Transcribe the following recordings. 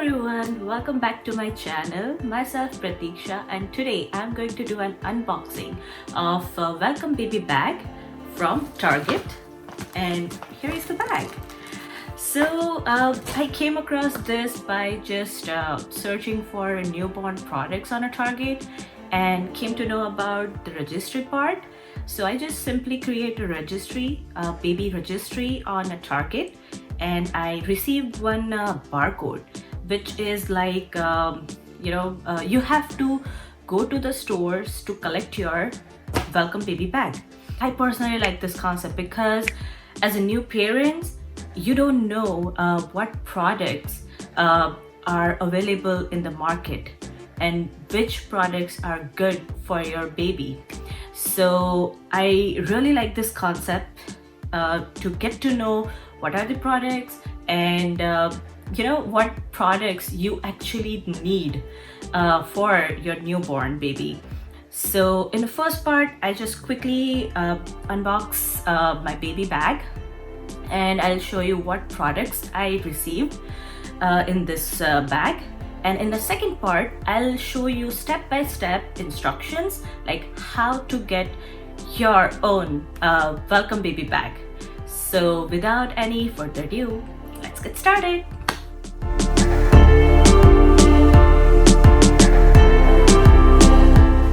everyone, welcome back to my channel. Myself Pratiksha, and today I'm going to do an unboxing of a Welcome Baby Bag from Target, and here is the bag. So I came across this by just searching for newborn products on a Target and came to know about the registry part. So I just simply create a registry, a baby registry on a Target, and I received one barcode, which is like you have to go to the stores to collect your Welcome Baby Bag. I personally like this concept because as a new parent, you don't know what products are available in the market and which products are good for your baby. So I really like this concept to get to know what are the products and what products you actually need for your newborn baby. So in the first part, I just quickly unbox my baby bag, and I'll show you what products I received in this bag. And in the second part, I'll show you step-by-step instructions like how to get your own Welcome Baby Bag. So without any further ado, let's get started.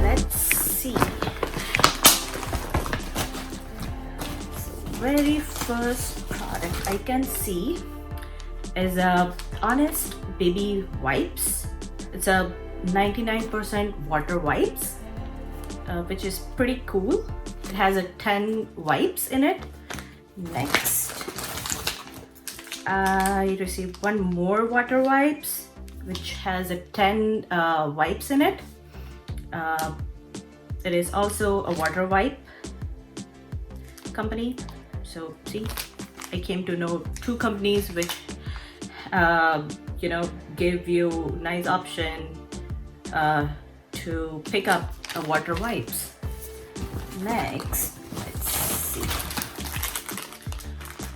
Let's see. So very first product I can see is a Honest Baby Wipes. It's a 99% water wipes, which is pretty cool. It has a 10 wipes in it. Next, I received one more water wipes, which has a 10 wipes in it. It is also a water wipe company. So see, I came to know two companies which give you nice option to pick up a water wipes. Next, let's see.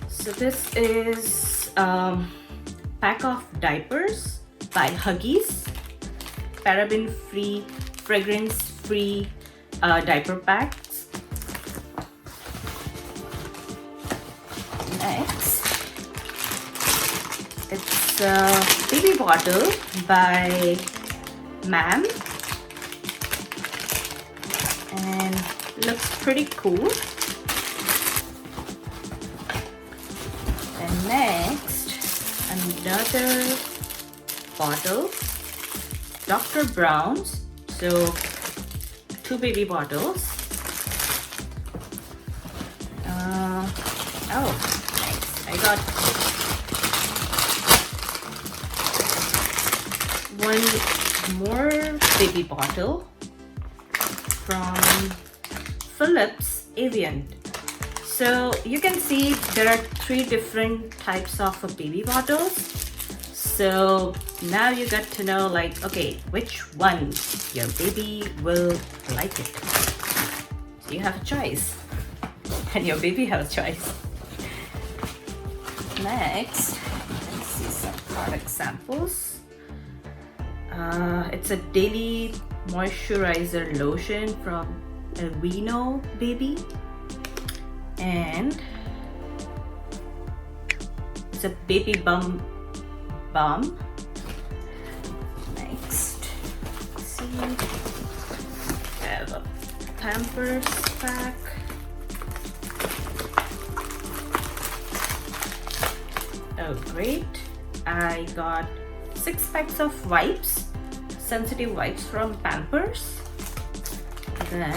So this is pack of diapers by Huggies, paraben free, fragrance free diaper packs. Next, it's a baby bottle by Ma'am, and looks pretty cool. And next, another bottle, Dr. Brown's. So two baby bottles. Nice. I got one more baby bottle from Philips Avian. So you can see there are three different types of baby bottles. So now you got to know, like, okay, which one your baby will like it. So you have a choice, and your baby has a choice. Next, let's see some product samples. It's a daily moisturizer lotion from Elvino Baby, and it's a baby bum balm. Next, let's see, I have a Pampers pack. Oh great, I got 6 packs of wipes, sensitive wipes from Pampers. Then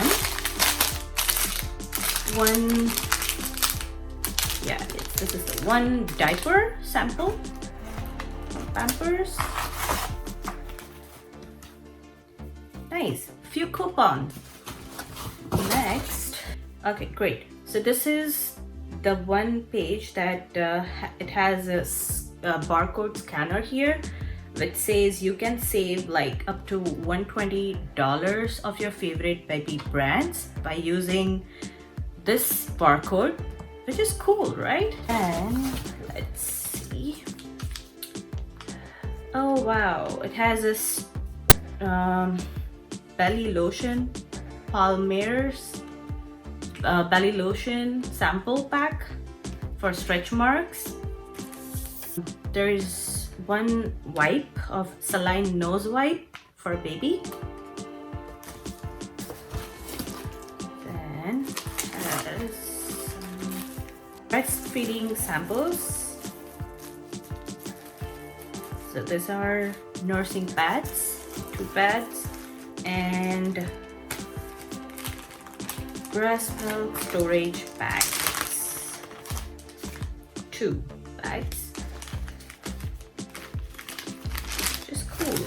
this is the one diaper sample from Pampers. Nice, few coupons. Next, okay, great. So this is the one page that it has a barcode scanner here, which says you can save like up to $120 of your favorite baby brands by using this barcode, which is cool, right? And let's see. Oh wow, it has this belly lotion, Palmer's belly lotion sample pack for stretch marks. There is one wipe of saline nose wipe for baby. Then has some breastfeeding samples. So these are nursing pads, 2 pads, and breast milk storage bags, 2 bags. Just cool.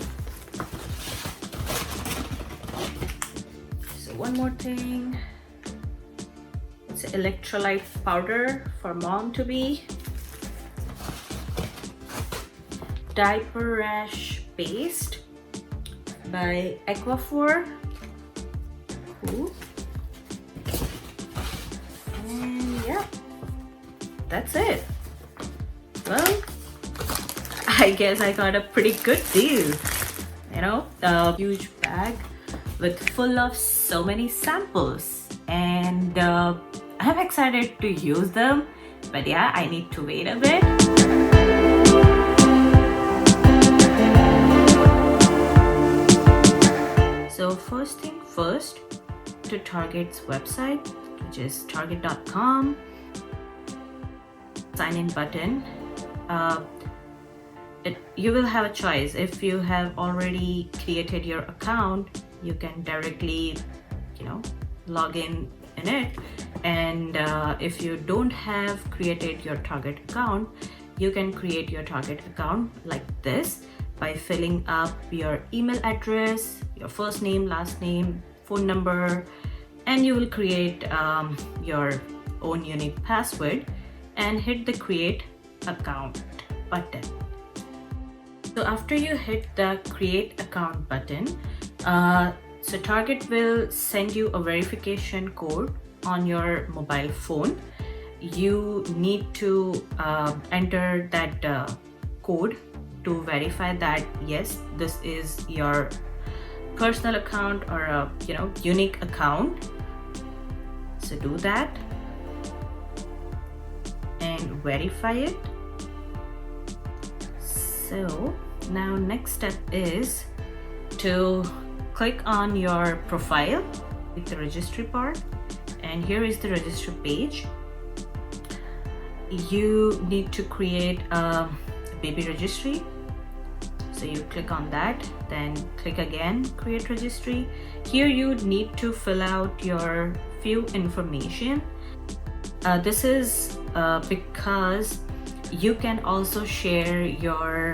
So one more thing. It's electrolyte powder for mom to be. Diaper rash paste by Aquaphor. Cool. And yeah, that's it. Well, I guess I got a pretty good deal. You know, a huge bag with full of so many samples, and I'm excited to use them. But yeah, I need to wait a bit. So first thing first, to Target's website, which is target.com, sign in button. You will have a choice. If you have already created your account, you can directly, log in it. And if you don't have created your Target account, you can create your Target account like this by filling up your email address, your first name, last name, phone number, and you will create your own unique password and hit the create account button. So after you hit the create account button, so Target will send you a verification code on your mobile phone. You need to enter that code to verify that yes, this is your personal account or a unique account. So do that and verify it. So now next step is to click on your profile with the registry part, and here is the registry page. You need to create a baby registry. So you click on that, then click again, create registry. Here you need to fill out your few information. This is because you can also share your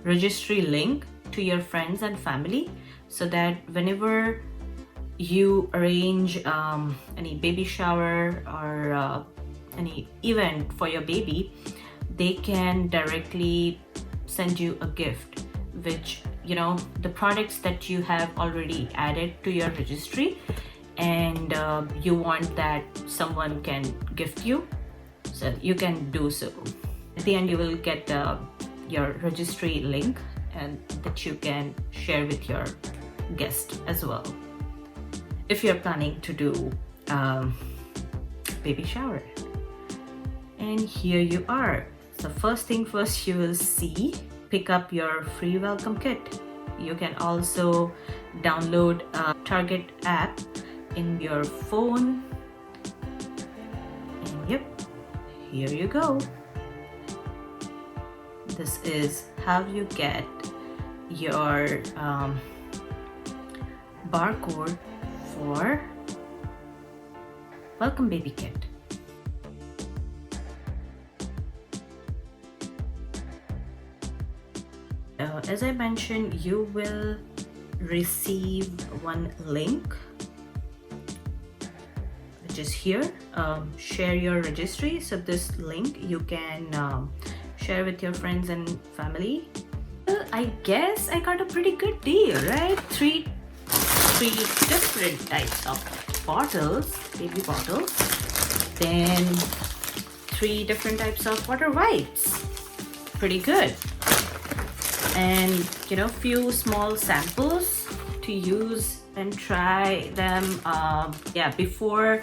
registry link to your friends and family, so that whenever you arrange any baby shower or any event for your baby, they can directly send you a gift, which the products that you have already added to your registry, and you want that someone can gift you, so you can do so. At the end you will get your registry link, and that you can share with your guest as well if you're planning to do baby shower. And here you are. So first thing first, you will see pick up your free welcome kit. You can also download a Target app in your phone, and yep, here you go. This is how you get your barcode for welcome baby kit. As I mentioned, you will receive one link, which is here, share your registry. So this link you can share with your friends and family. Well, I guess I got a pretty good deal, right? Three different types of bottles, baby bottles, then 3 different types of water wipes. Pretty good. and few small samples to use and try them before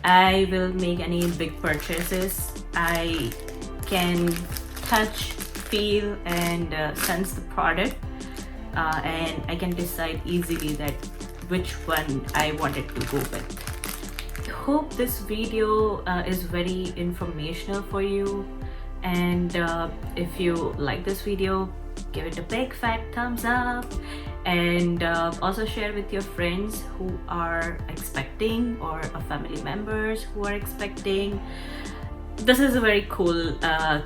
I will make any big purchases. I can touch, feel, and sense the product, and I can decide easily that which one I wanted to go with. Hope this video is very informational for you, and if you like this video, give it a big fat thumbs up, and also share with your friends who are expecting or family members who are expecting. This is a very cool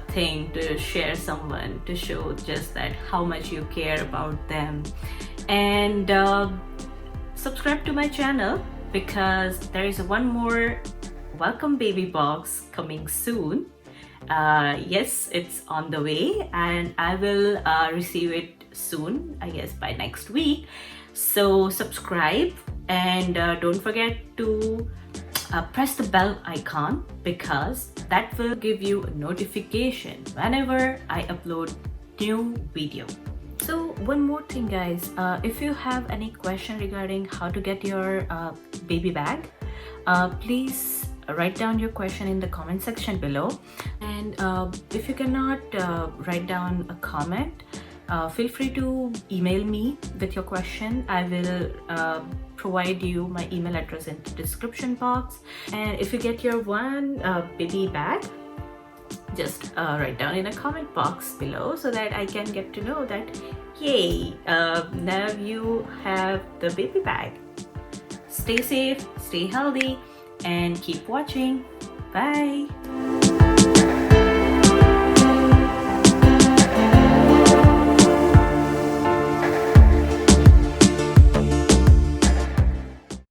thing to share someone, to show just that how much you care about them. And subscribe to my channel, because there is one more welcome baby box coming soon. Yes, it's on the way, and I will receive it soon, I guess by next week. So subscribe, and don't forget to press the bell icon, because that will give you a notification whenever I upload new video. So one more thing, guys, if you have any question regarding how to get your baby bag, please write down your question in the comment section below. And if you cannot write down a comment, feel free to email me with your question. I will provide you my email address in the description box. And if you get your one baby bag, just write down in the comment box below, so that I can get to know that, yay, now you have the baby bag. Stay safe, stay healthy, and keep watching. Bye.